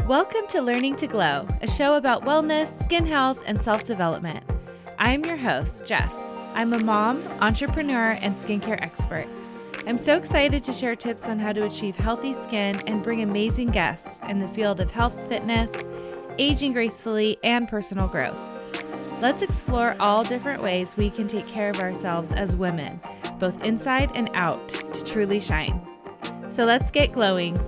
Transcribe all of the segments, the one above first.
Welcome to Learning to Glow, a show about wellness, skin health, and self-development. I'm your host, Jess. I'm a mom, entrepreneur, and skincare expert. I'm so excited to share tips on how to achieve healthy skin and bring amazing guests in the field of health, fitness, aging gracefully, and personal growth. Let's explore all different ways we can take care of ourselves as women, both inside and out, to truly shine. So let's get glowing.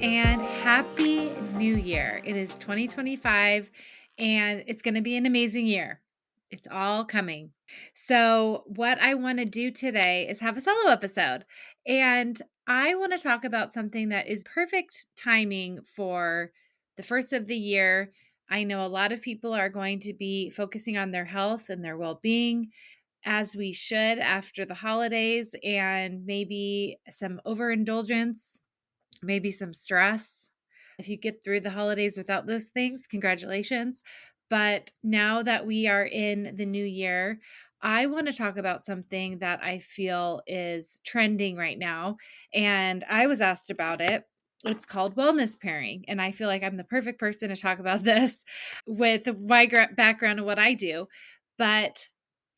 And happy new year. It is 2025 and it's going to be an amazing year. It's all coming. So what I want to do today is have a solo episode, and I want to talk about something that is perfect timing for the first of the year. I know a lot of people are going to be focusing on their health and their well-being, as we should after the holidays, and maybe some overindulgence, maybe some stress. If you get through the holidays without those things, congratulations. But now that we are in the new year, I want to talk about something that I feel is trending right now. And I was asked about it. It's called wellness pairing. And I feel like I'm the perfect person to talk about this with my background and what I do. But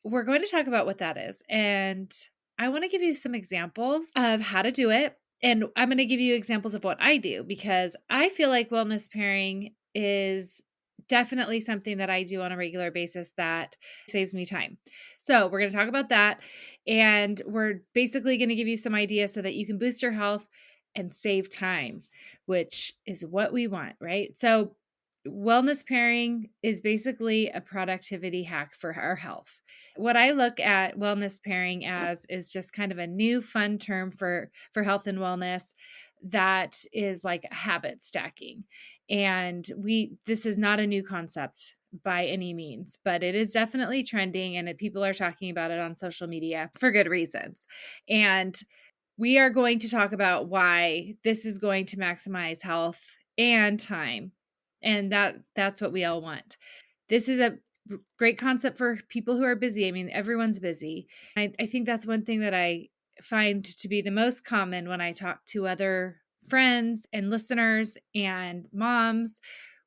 we're going to talk about what that is. And I want to give you some examples of how to do it. And I'm going to give you examples of what I do, because I feel like wellness pairing is definitely something that I do on a regular basis that saves me time. So we're going to talk about that. And we're basically going to give you some ideas so that you can boost your health and save time, which is what we want, right? So wellness pairing is basically a productivity hack for our health. What I look at wellness pairing as is just kind of a new fun term for health and wellness that is like habit stacking. And this is not a new concept by any means, but it is definitely trending, and people are talking about it on social media for good reasons. And we are going to talk about why this is going to maximize health and time. And that's what we all want. This is a great concept for people who are busy. I mean, everyone's busy. I think that's one thing that I find to be the most common when I talk to other friends and listeners and moms.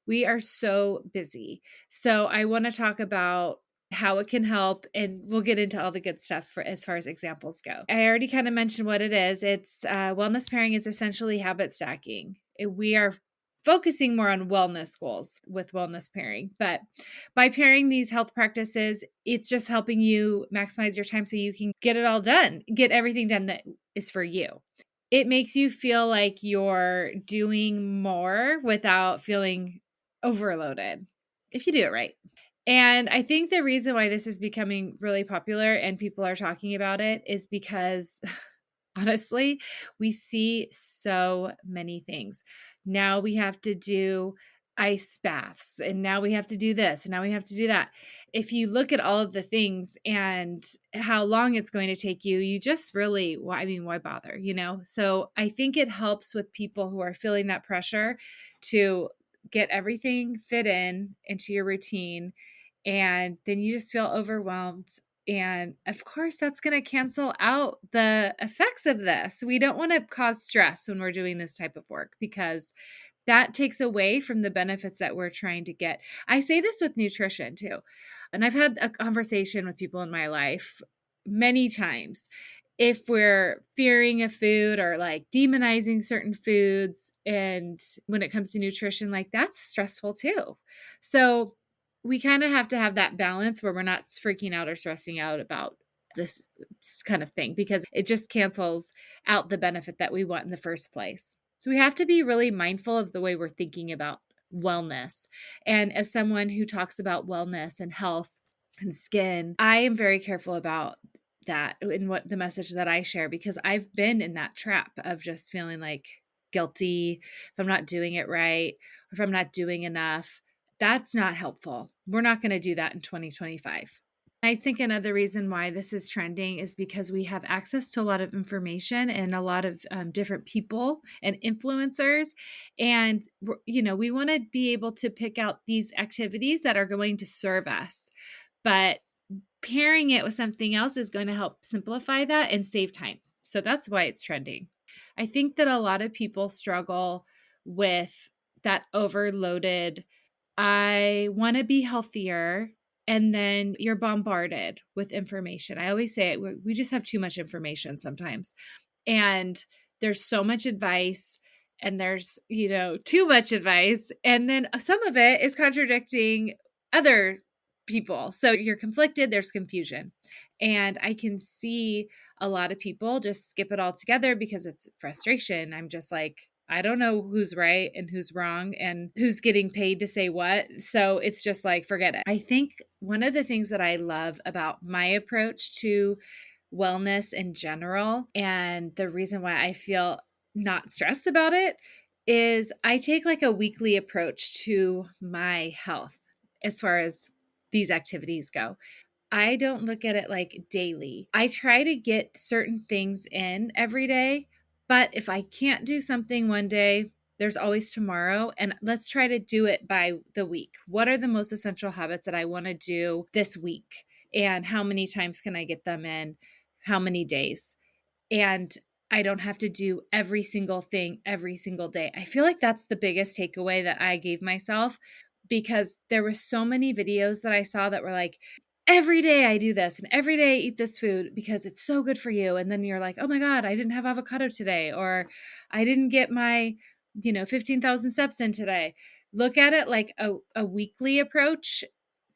We are so busy. So I want to talk about how it can help, and we'll get into all the good stuff for as far as examples go. I already kind of mentioned what it is. It's wellness pairing is essentially habit stacking. We are focusing more on wellness goals with wellness pairing, but by pairing these health practices, it's just helping you maximize your time so you can get it all done, get everything done that is for you. It makes you feel like you're doing more without feeling overloaded if you do it right. And I think the reason why this is becoming really popular and people are talking about it is because honestly, we see so many things. Now we have to do ice baths, and now we have to do this, and now we have to do that. If you look at all of the things and how long it's going to take you, you just really, why bother, So I think it helps with people who are feeling that pressure to get everything fit into your routine, and then you just feel overwhelmed. And of course, that's going to cancel out the effects of this. We don't want to cause stress when we're doing this type of work, because that takes away from the benefits that we're trying to get. I say this with nutrition too. And I've had a conversation with people in my life many times. If we're fearing a food or like demonizing certain foods, and when it comes to nutrition, like that's stressful too. So we kind of have to have that balance where we're not freaking out or stressing out about this kind of thing, because it just cancels out the benefit that we want in the first place. So we have to be really mindful of the way we're thinking about wellness. And as someone who talks about wellness and health and skin, I am very careful about that in what the message that I share, because I've been in that trap of just feeling like guilty if I'm not doing it right, or if I'm not doing enough. That's not helpful. We're not going to do that in 2025. I think another reason why this is trending is because we have access to a lot of information and a lot of different people and influencers. And, we want to be able to pick out these activities that are going to serve us. But pairing it with something else is going to help simplify that and save time. So that's why it's trending. I think that a lot of people struggle with that overloaded, I want to be healthier. And then you're bombarded with information. I always say it, we just have too much information sometimes. And there's so much advice and there's, too much advice. And then some of it is contradicting other people. So you're conflicted, there's confusion. And I can see a lot of people just skip it all together because it's frustration. I'm just like, I don't know who's right and who's wrong and who's getting paid to say what. So it's just like, forget it. I think one of the things that I love about my approach to wellness in general, and the reason why I feel not stressed about it, is I take like a weekly approach to my health as far as these activities go. I don't look at it like daily. I try to get certain things in every day, but if I can't do something one day, there's always tomorrow. And let's try to do it by the week. What are the most essential habits that I want to do this week? And how many times can I get them in? How many days? And I don't have to do every single thing every single day. I feel like that's the biggest takeaway that I gave myself, because there were so many videos that I saw that were like, every day I do this and every day I eat this food because it's so good for you. And then you're like, oh my God, I didn't have avocado today, or I didn't get my, 15,000 steps in today. Look at it like a weekly approach,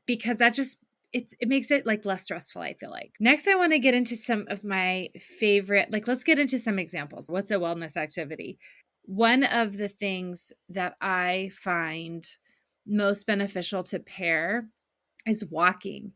because that just, it makes it like less stressful, I feel like. Next, I want to get into some of my favorite, like, let's get into some examples. What's a wellness activity? One of the things that I find most beneficial to pair is walking.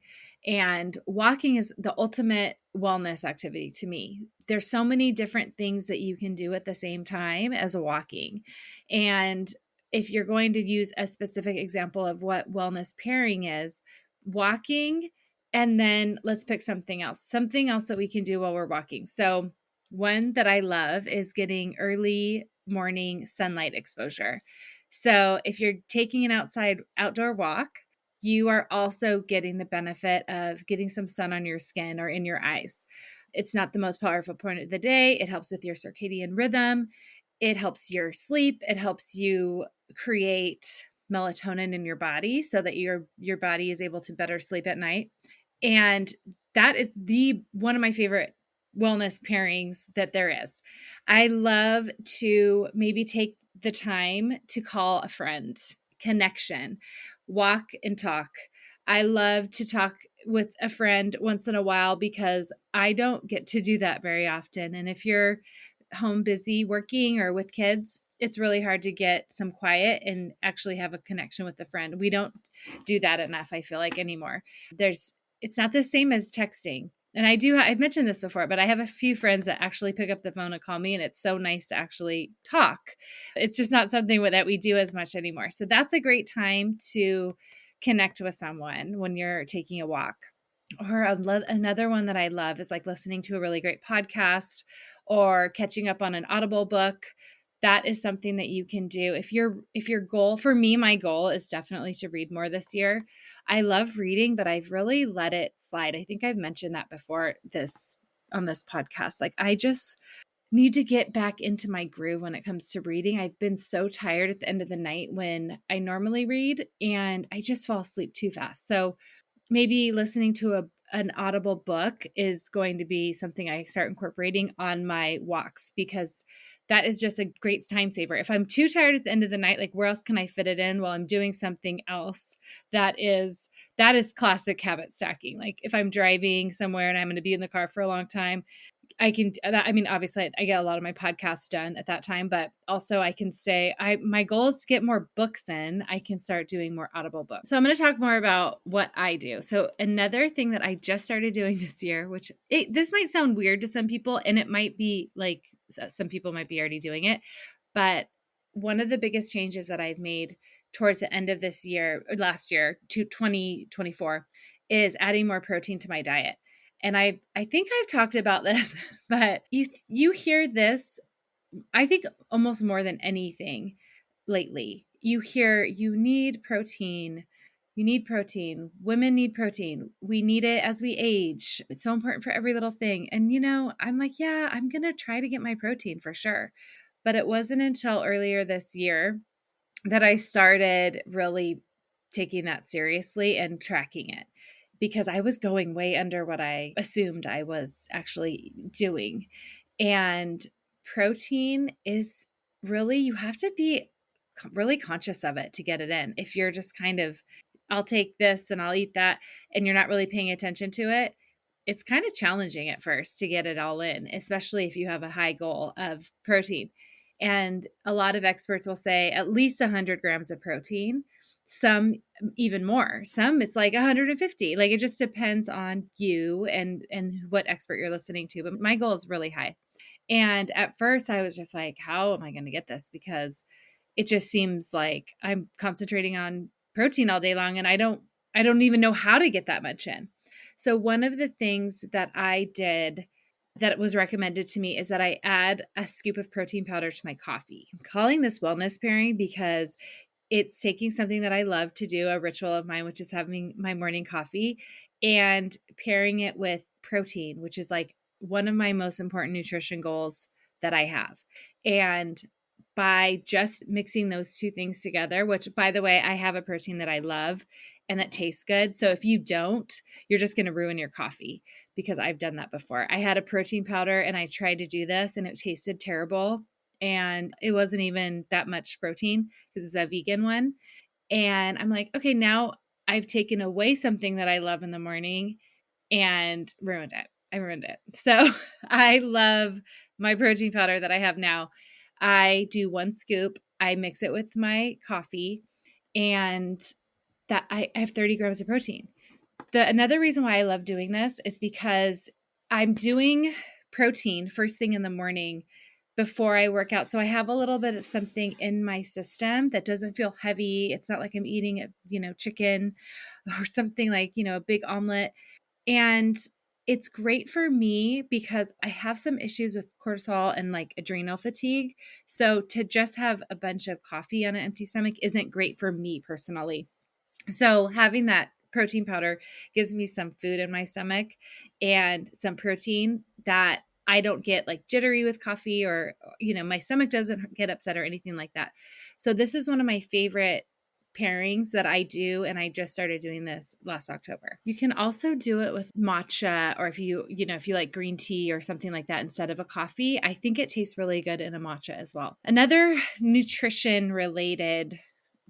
And walking is the ultimate wellness activity to me. There's so many different things that you can do at the same time as walking. And if you're going to use a specific example of what wellness pairing is, walking, and then let's pick something else that we can do while we're walking. So one that I love is getting early morning sunlight exposure. So if you're taking an outdoor walk, you are also getting the benefit of getting some sun on your skin or in your eyes. It's not the most powerful point of the day. It helps with your circadian rhythm. It helps your sleep. It helps you create melatonin in your body so that your body is able to better sleep at night. And that is the one of my favorite wellness pairings that there is. I love to maybe take the time to call a friend, connection, walk and talk. I love to talk with a friend once in a while because I don't get to do that very often. And if you're home busy working or with kids, it's really hard to get some quiet and actually have a connection with a friend. We don't do that enough, I feel like, anymore. It's not the same as texting. And I've mentioned this before, but I have a few friends that actually pick up the phone and call me, and it's so nice to actually talk. It's just not something that we do as much anymore. So that's a great time to connect with someone when you're taking a walk. Or another one that I love is like listening to a really great podcast or catching up on an Audible book. That is something that you can do. If your goal, for me, my goal is definitely to read more this year. I love reading, but I've really let it slide. I think I've mentioned that before on this podcast. Like, I just need to get back into my groove when it comes to reading. I've been so tired at the end of the night when I normally read, and I just fall asleep too fast. So maybe listening to an Audible book is going to be something I start incorporating on my walks, because that is just a great time saver. If I'm too tired at the end of the night, like, where else can I fit it in while I'm doing something else? That is classic habit stacking. Like, if I'm driving somewhere and I'm going to be in the car for a long time, I can, I mean, obviously I get a lot of my podcasts done at that time, but also I can say my goal is to get more books in. I can start doing more Audible books. So I'm going to talk more about what I do. So another thing that I just started doing this year, which this might sound weird to some people, and it might be like, some people might be already doing it, but one of the biggest changes that I've made towards the end of this year, or last year to 2024, is adding more protein to my diet. And I think I've talked about this, but you hear this, I think, almost more than anything lately. You hear, you need protein. You need protein. Women need protein. We need it as we age. It's so important for every little thing. And I'm like, yeah, I'm going to try to get my protein for sure. But it wasn't until earlier this year that I started really taking that seriously and tracking it, because I was going way under what I assumed I was actually doing. And protein is really, you have to be really conscious of it to get it in. If you're just kind of, I'll take this and I'll eat that, and you're not really paying attention to it, it's kind of challenging at first to get it all in, especially if you have a high goal of protein. And a lot of experts will say at least 100 grams of protein, some even more. Some it's like 150. Like, it just depends on you and what expert you're listening to. But my goal is really high. And at first I was just like, how am I going to get this? Because it just seems like I'm concentrating on protein all day long, and I don't even know how to get that much in. So one of the things that I did that was recommended to me is that I add a scoop of protein powder to my coffee. I'm calling this wellness pairing because it's taking something that I love to do, a ritual of mine, which is having my morning coffee, and pairing it with protein, which is like one of my most important nutrition goals that I have. And by just mixing those two things together, which, by the way, I have a protein that I love and that tastes good. So if you don't, you're just going to ruin your coffee, because I've done that before. I had a protein powder and I tried to do this and it tasted terrible. And it wasn't even that much protein because it was a vegan one. And I'm like, okay, now I've taken away something that I love in the morning and ruined it. I ruined it. So I love my protein powder that I have now. I do one scoop, I mix it with my coffee, and that I have 30 grams of protein. Another reason why I love doing this is because I'm doing protein first thing in the morning before I work out. So I have a little bit of something in my system that doesn't feel heavy. It's not like I'm eating, chicken or something like, a big omelet. And it's great for me because I have some issues with cortisol and like adrenal fatigue. So to just have a bunch of coffee on an empty stomach isn't great for me personally. So having that protein powder gives me some food in my stomach and some protein that I don't get like jittery with coffee, or, my stomach doesn't get upset or anything like that. So this is one of my favorite pairings that I do. And I just started doing this last October. You can also do it with matcha, or if you like green tea or something like that instead of a coffee. I think it tastes really good in a matcha as well. Another nutrition related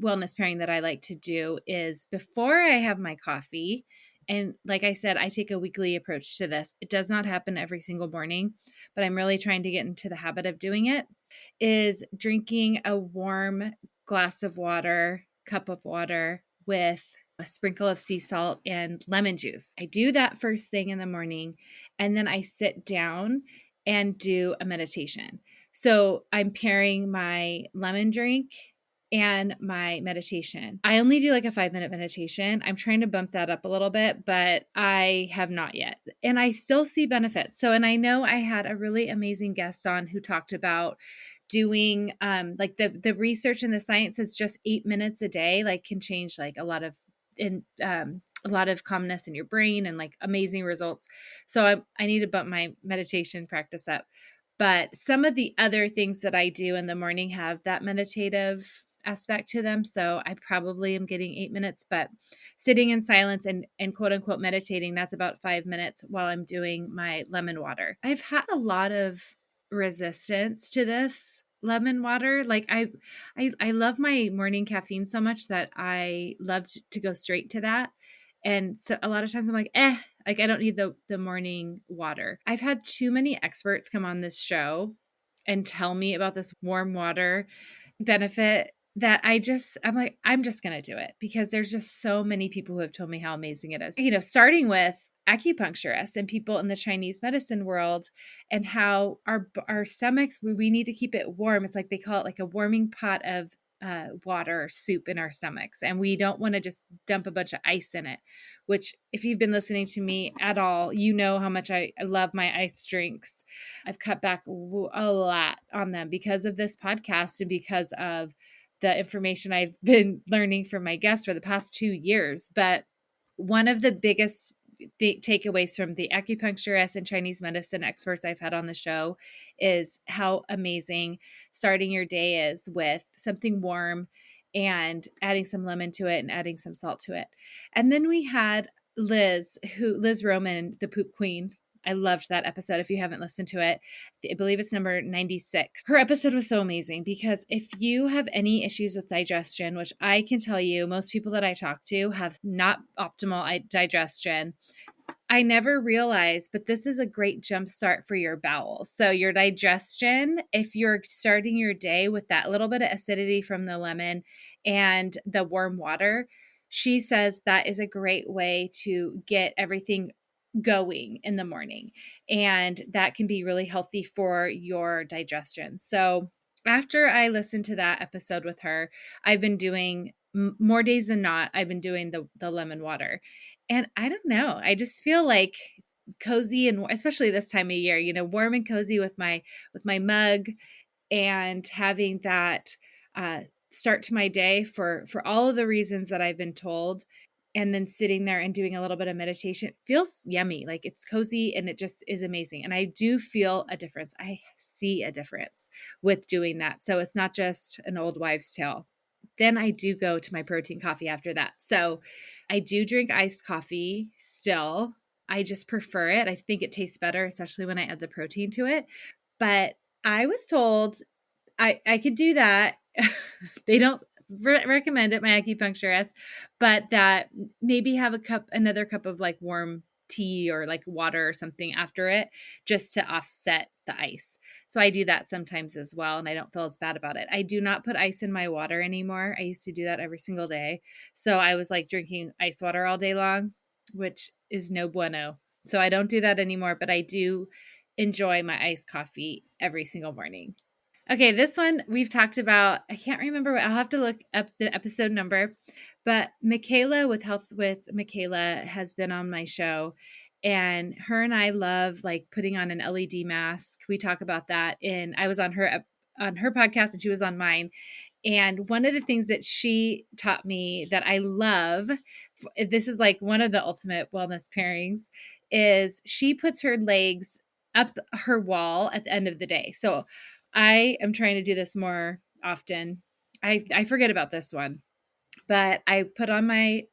wellness pairing that I like to do is before I have my coffee. And like I said, I take a weekly approach to this. It does not happen every single morning, but I'm really trying to get into the habit of doing it, is drinking a warm cup of water with a sprinkle of sea salt and lemon juice. I do that first thing in the morning, and then I sit down and do a meditation. So I'm pairing my lemon drink and my meditation. I only do like a 5-minute meditation. I'm trying to bump that up a little bit, but I have not yet. And I still see benefits. So, and I know I had a really amazing guest on who talked about doing like the research and the science is just 8 minutes a day, like can change like a lot of calmness in your brain and like amazing results. So I need to bump my meditation practice up. But some of the other things that I do in the morning have that meditative aspect to them. So I probably am getting 8 minutes, but sitting in silence and quote unquote meditating, that's about 5 minutes while I'm doing my lemon water. I've had a lot of resistance to this lemon water. Like I love my morning caffeine so much that I love to go straight to that. And so a lot of times I'm like, like I don't need the morning water. I've had too many experts come on this show and tell me about this warm water benefit that I'm like, I'm just going to do it because there's just so many people who have told me how amazing it is. Starting with acupuncturists and people in the Chinese medicine world, and how our stomachs, we need to keep it warm. It's like they call it like a warming pot of water or soup in our stomachs. And we don't want to just dump a bunch of ice in it, which if you've been listening to me at all, you know how much I love my ice drinks. I've cut back a lot on them because of this podcast and because of the information I've been learning from my guests for the past 2 years. But one of the biggest the takeaways from the acupuncturists and Chinese medicine experts I've had on the show is how amazing starting your day is with something warm and adding some lemon to it and adding some salt to it. And then we had Liz Roman, the poop queen. I loved that episode. If you haven't listened to it, I believe it's number 96. Her episode was so amazing because if you have any issues with digestion, which I can tell you, most people that I talk to have not optimal digestion. I never realized, but this is a great jump start for your bowels. So your digestion, if you're starting your day with that little bit of acidity from the lemon and the warm water, she says that is a great way to get everything going in the morning. And that can be really healthy for your digestion. So after I listened to that episode with her, I've been doing more days than not, I've been doing the lemon water. And I don't know, I just feel like cozy, and especially this time of year, warm and cozy with my mug, and having that start to my day for all of the reasons that I've been told. And then sitting there and doing a little bit of meditation feels yummy. Like it's cozy and it just is amazing. And I do feel a difference. I see a difference with doing that. So it's not just an old wives' tale. Then I do go to my protein coffee after that. So I do drink iced coffee still. I just prefer it. I think it tastes better, especially when I add the protein to it. But I was told I could do that. They don't recommend it, my acupuncturist, but that maybe have another cup of like warm tea or like water or something after it, just to offset the ice. So I do that sometimes as well, and I don't feel as bad about it. I do not put ice in my water anymore. I used to do that every single day. So I was like drinking ice water all day long, which is no bueno. So I don't do that anymore, but I do enjoy my iced coffee every single morning. Okay, this one we've talked about. I can't remember. I'll have to look up the episode number. But Michaela with Health with Michaela has been on my show. And her and I love like putting on an LED mask. We talk about that I was on her podcast and she was on mine. And one of the things that she taught me that I love, this is like one of the ultimate wellness pairings, is she puts her legs up her wall at the end of the day. So I am trying to do this more often. I forget about this one, but I put on my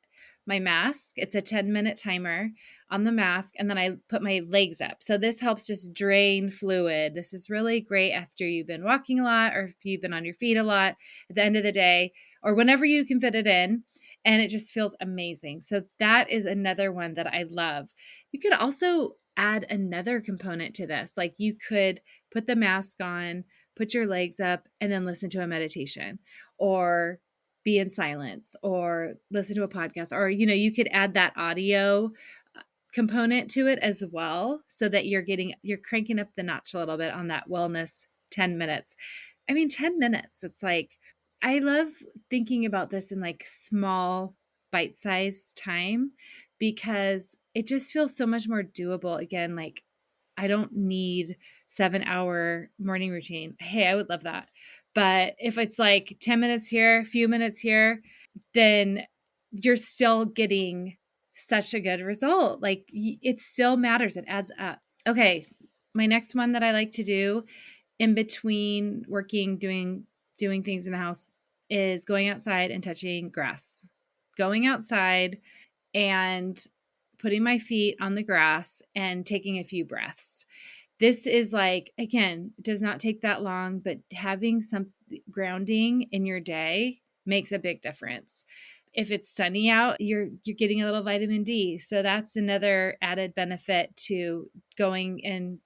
mask. It's a 10-minute timer on the mask, and then I put my legs up. So this helps just drain fluid. This is really great after you've been walking a lot, or if you've been on your feet a lot at the end of the day, or whenever you can fit it in. And it just feels amazing. So that is another one that I love. You could also add another component to this. Like you could put the mask on, put your legs up, and then listen to a meditation, or be in silence, or listen to a podcast, or, you could add that audio component to it as well, so that you're cranking up the notch a little bit on that wellness 10 minutes. I mean, 10 minutes, it's like, I love thinking about this in like small bite-sized time, because it just feels so much more doable. Again, like I don't need 7-hour morning routine. Hey, I would love that. But if it's like 10 minutes here, a few minutes here, then you're still getting such a good result. Like it still matters. It adds up. Okay. My next one that I like to do in between working, doing things in the house, is going outside and touching grass. Going outside and putting my feet on the grass and taking a few breaths. This is like, again, does not take that long, but having some grounding in your day makes a big difference. If it's sunny out, you're getting a little vitamin D. So that's another added benefit to going and,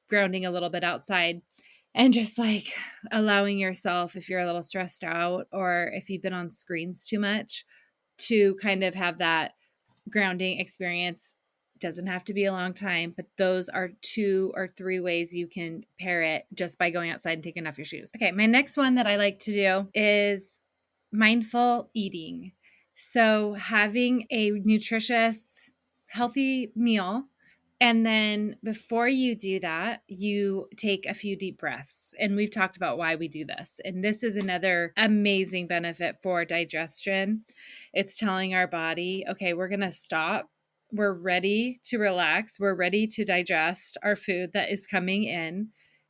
grounding a little bit outside, and just like allowing yourself, if you're a little stressed out or if you've been on screens too much, to kind of have that grounding experience. Doesn't have to be a long time, but those are 2 or 3 ways you can pair it just by going outside and taking off your shoes. Okay, my next one that I like to do is mindful eating. So having a nutritious, healthy meal. And then before you do that, you take a few deep breaths. And we've talked about why we do this. And this is another amazing benefit for digestion. It's telling our body, okay, we're going to stop we're ready to relax, we're ready to digest our food that is coming in,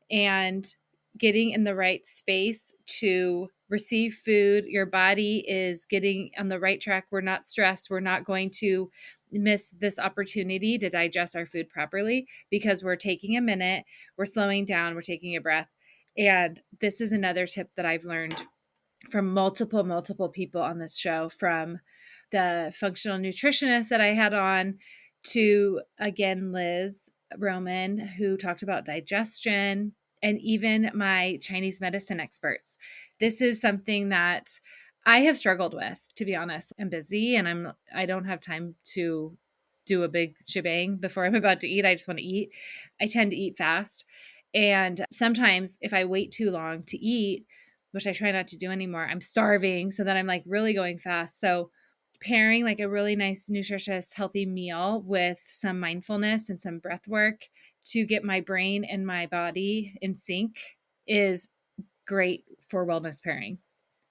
and getting in the right space to receive food. Your body is getting on the right track. We're not stressed. We're not going to miss this opportunity to digest our food properly because we're taking a minute, we're slowing down, we're taking a breath. And this is another tip that I've learned from multiple people on this show, from the functional nutritionist that I had on to, again, Liz Roman, who talked about digestion, and even my Chinese medicine experts. This is something that I have struggled with, to be honest. I'm busy and I don't have time to do a big shebang before I'm about to eat. I just want to eat. I tend to eat fast. And sometimes if I wait too long to eat, which I try not to do anymore, I'm starving. So then I'm like really going fast. So pairing like a really nice, nutritious, healthy meal with some mindfulness and some breath work to get my brain and my body in sync is great for wellness pairing.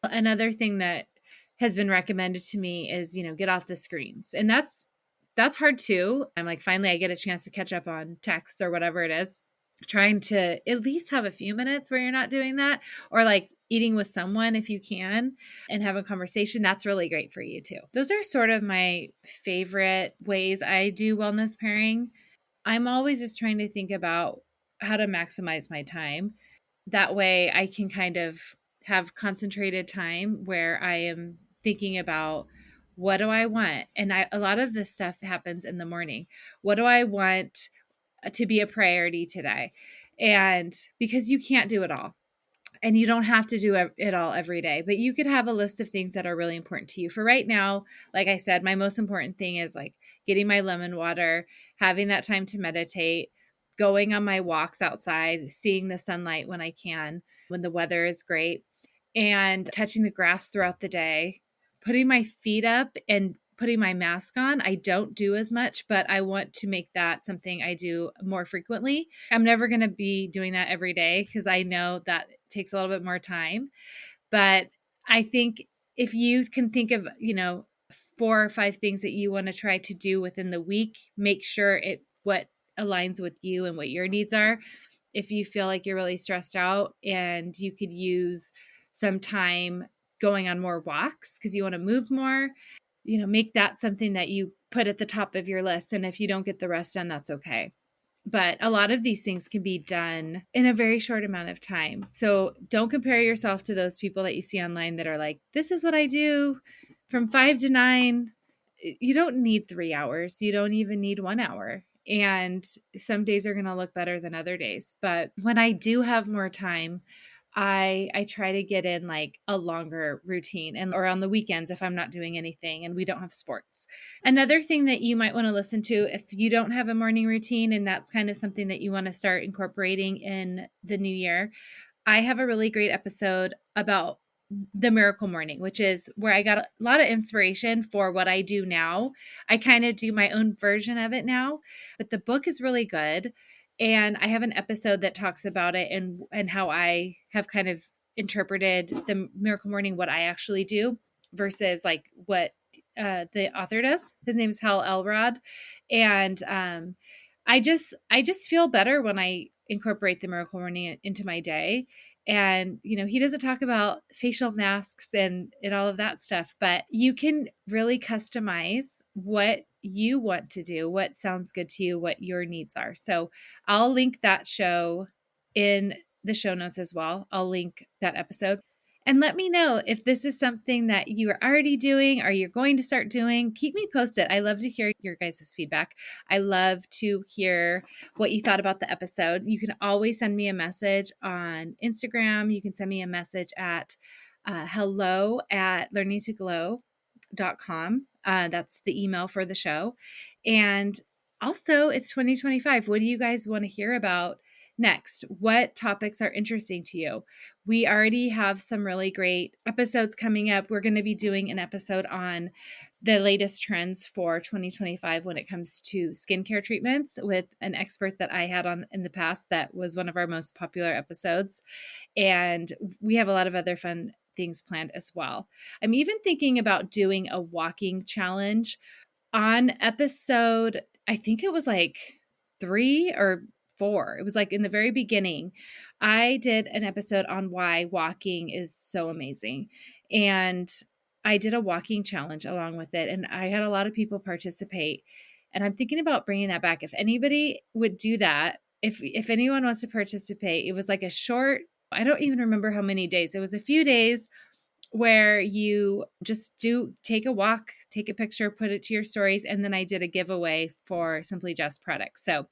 Another thing that has been recommended to me is, get off the screens. And that's hard too. I'm like, finally I get a chance to catch up on texts or whatever it is. Trying to at least have a few minutes where you're not doing that, or like eating with someone if you can and have a conversation. That's really great for you too. Those are sort of my favorite ways I do wellness pairing. I'm always just trying to think about how to maximize my time. That way I can kind of have concentrated time where I am thinking about, what do I want? And a lot of this stuff happens in the morning. What do I want to be a priority today? And because you can't do it all, and you don't have to do it all every day, but you could have a list of things that are really important to you. For right now, like I said, my most important thing is like getting my lemon water, having that time to meditate, going on my walks outside, seeing the sunlight when I can, when the weather is great, and touching the grass throughout the day, putting my feet up and putting my mask on. I don't do as much, but I want to make that something I do more frequently. I'm never going to be doing that every day because I know that takes a little bit more time. But I think if you can think of, 4 or 5 things that you want to try to do within the week, make sure what aligns with you and what your needs are. If you feel like you're really stressed out and you could use some time going on more walks because you want to move more, make that something that you put at the top of your list. And if you don't get the rest done, that's okay. But a lot of these things can be done in a very short amount of time. So don't compare yourself to those people that you see online that are like, this is what I do from 5 to 9. You don't need 3 hours. You don't even need 1 hour. And some days are going to look better than other days. But when I do have more time, I try to get in like a longer routine, or on the weekends if I'm not doing anything and we don't have sports. Another thing that you might want to listen to if you don't have a morning routine and that's kind of something that you want to start incorporating in the new year, I have a really great episode about the miracle morning, which is where I got a lot of inspiration for what I do now. I kind of do my own version of it now, but the book is really good. And I have an episode that talks about it and how I have kind of interpreted the miracle morning, what I actually do versus like what the author does. His name is Hal Elrod. And I just feel better when I incorporate the miracle morning into my day. And, he doesn't talk about facial masks and all of that stuff, but you can really customize what you want to do, what sounds good to you, what your needs are. So I'll link that show in the show notes as well. I'll link that episode. And let me know if this is something that you are already doing or you're going to start doing. Keep me posted. I love to hear your guys' feedback. I love to hear what you thought about the episode. You can always send me a message on Instagram. You can send me a message at hello@learningtoglow.com. That's the email for the show. And also, it's 2025. What do you guys want to hear about next? What topics are interesting to you? We already have some really great episodes coming up. We're going to be doing an episode on the latest trends for 2025 when it comes to skincare treatments with an expert that I had on in the past. That was one of our most popular episodes. And we have a lot of other fun things planned as well. I'm even thinking about doing a walking challenge on episode, I think it was like 3 or 4. It was like in the very beginning. I did an episode on why walking is so amazing. And I did a walking challenge along with it. And I had a lot of people participate. And I'm thinking about bringing that back. If anybody would do that, if anyone wants to participate, it was like a short, I don't even remember how many days. It was a few days where you just take a walk, take a picture, put it to your stories. And then I did a giveaway for Simply Just products. So if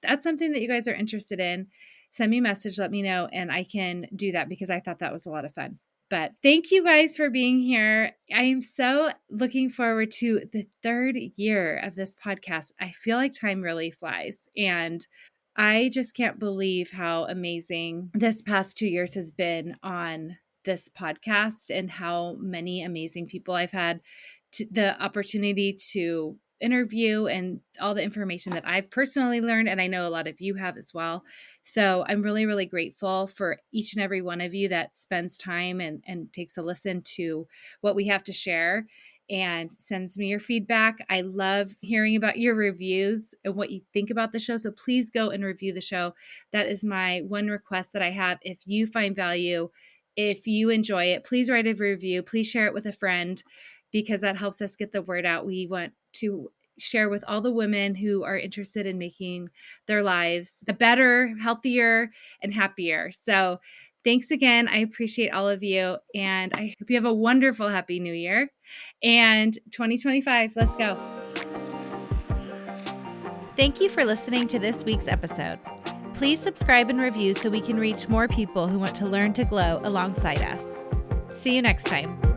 that's something that you guys are interested in, send me a message, let me know, and I can do that because I thought that was a lot of fun. But thank you guys for being here. I am so looking forward to the 3rd year of this podcast. I feel like time really flies. And I just can't believe how amazing this past 2 years has been on this podcast and how many amazing people I've had the opportunity to interview and all the information that I've personally learned. And I know a lot of you have as well. So I'm really, really grateful for each and every one of you that spends time and takes a listen to what we have to share and sends me your feedback. I love hearing about your reviews and what you think about the show. So please go and review the show. That is my one request that I have. If you find value, if you enjoy it, please write a review. Please share it with a friend because that helps us get the word out. We want to share with all the women who are interested in making their lives a better, healthier, and happier. So thanks again. I appreciate all of you. And I hope you have a wonderful, happy new year. And 2025, let's go. Thank you for listening to this week's episode. Please subscribe and review so we can reach more people who want to learn to glow alongside us. See you next time.